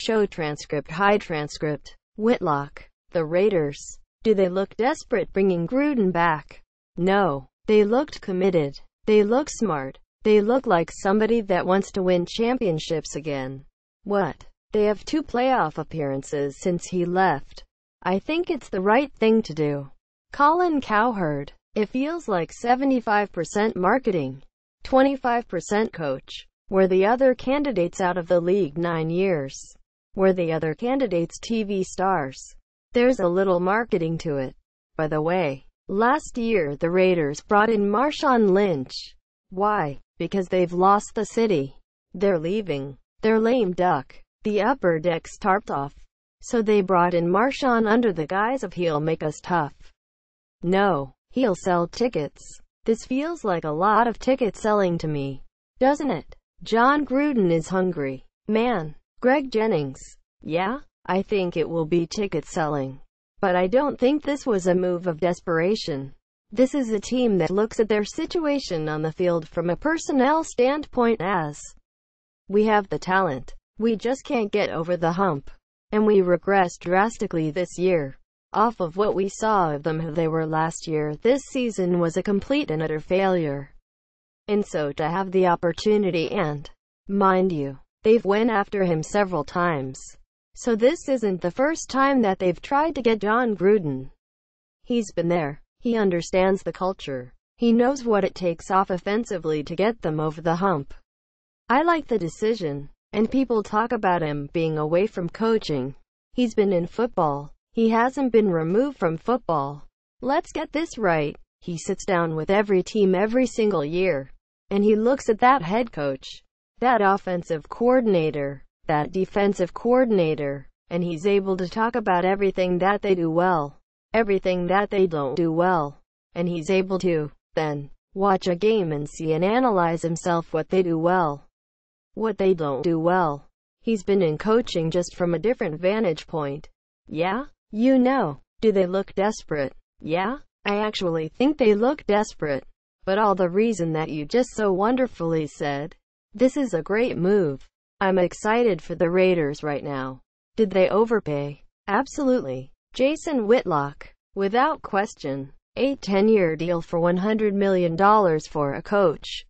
show transcript. High transcript. Whitlock. The Raiders. Do they look desperate bringing Gruden back? No. They looked committed. They look smart. They look like somebody that wants to win championships again. What? They have 2 playoff appearances since he left. I think it's the right thing to do. Colin Cowherd. It feels like 75% marketing, 25% coach. Were the other candidates out of the league 9 years? Were the other candidates TV stars? There's a little marketing to it. By the way, last year the Raiders brought in Marshawn Lynch. Why? Because they've lost the city. They're leaving. They're lame duck. The upper deck's tarped off. So they brought in Marshawn under the guise of he'll make us tough. No, he'll sell tickets. This feels like a lot of ticket selling to me, doesn't it? John Gruden is hungry. Man. Greg Jennings. Yeah, I think it will be ticket selling. But I don't think this was a move of desperation. This is a team that looks at their situation on the field from a personnel standpoint as, we have the talent. We just can't get over the hump. And we regressed drastically this year. Off of what we saw of them they were last year, this season was a complete and utter failure. And so to have the opportunity and, mind you, they've went after him several times. So this isn't the first time that they've tried to get John Gruden. He's been there. He understands the culture. He knows what it takes offensively to get them over the hump. I like the decision. And people talk about him being away from coaching. He's been in football. He hasn't been removed from football. Let's get this right. He sits down with every team every single year. And he looks at that head coach, that offensive coordinator, that defensive coordinator, and he's able to talk about everything that they do well, everything that they don't do well. And he's able to, then, watch a game and see and analyze himself what they do well, what they don't do well. He's been in coaching just from a different vantage point. Yeah? You know. Do they look desperate? Yeah? I actually think they look desperate. But all the reason that you just so wonderfully said. This is a great move. I'm excited for the Raiders right now. Did they overpay? Absolutely. Jason Whitlock. Without question. A 10-year deal for $100 million for a coach.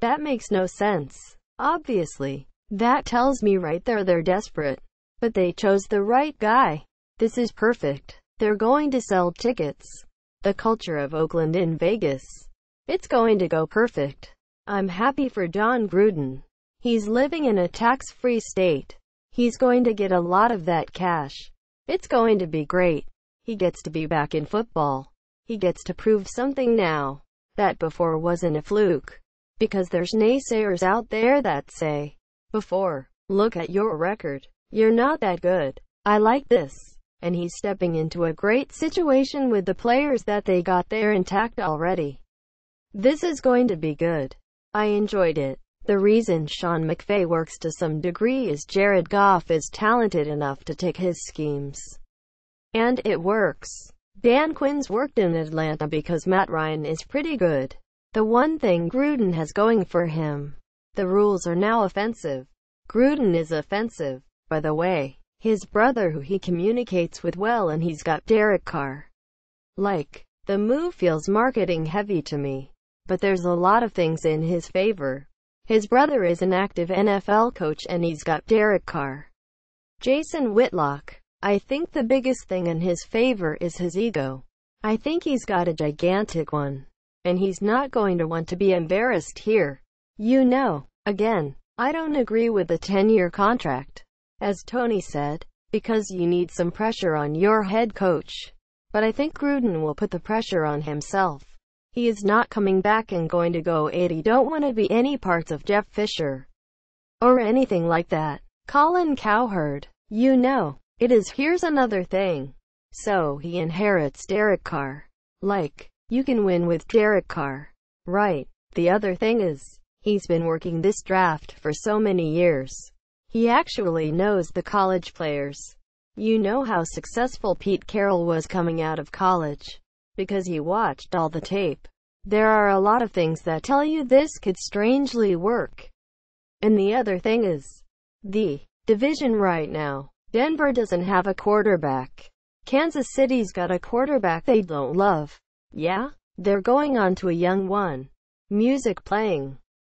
That makes no sense. Obviously. That tells me right there they're desperate. But they chose the right guy. This is perfect. They're going to sell tickets. The culture of Oakland in Vegas. It's going to go perfect. I'm happy for John Gruden. He's living in a tax-free state. He's going to get a lot of that cash. It's going to be great. He gets to be back in football. He gets to prove something now that before wasn't a fluke. Because there's naysayers out there that say, before, look at your record. You're not that good. I like this. And he's stepping into a great situation with the players that they got there intact already. This is going to be good. I enjoyed it. The reason Sean McVay works to some degree is Jared Goff is talented enough to take his schemes. And it works. Dan Quinn's worked in Atlanta because Matt Ryan is pretty good. The one thing Gruden has going for him. The rules are now offensive. Gruden is offensive, by the way. His brother who he communicates with well, and he's got Derek Carr. Like, the move feels marketing heavy to me. But there's a lot of things in his favor. His brother is an active NFL coach and he's got Derek Carr. Jason Whitlock. I think the biggest thing in his favor is his ego. I think he's got a gigantic one. And he's not going to want to be embarrassed here. You know, again, I don't agree with the 10-year contract. As Tony said, because you need some pressure on your head coach. But I think Gruden will put the pressure on himself. He is not coming back and going to go 80. Don't want to be any parts of Jeff Fisher. Or anything like that. Colin Cowherd. You know, it is. Here's another thing. So he inherits Derek Carr. Like, you can win with Derek Carr. Right. The other thing is, he's been working this draft for so many years. He actually knows the college players. You know how successful Pete Carroll was coming out of college. Because he watched all the tape. There are a lot of things that tell you this could strangely work. And the other thing is, the division right now. Denver doesn't have a quarterback. Kansas City's got a quarterback they don't love. Yeah? They're going on to a young one. Music playing.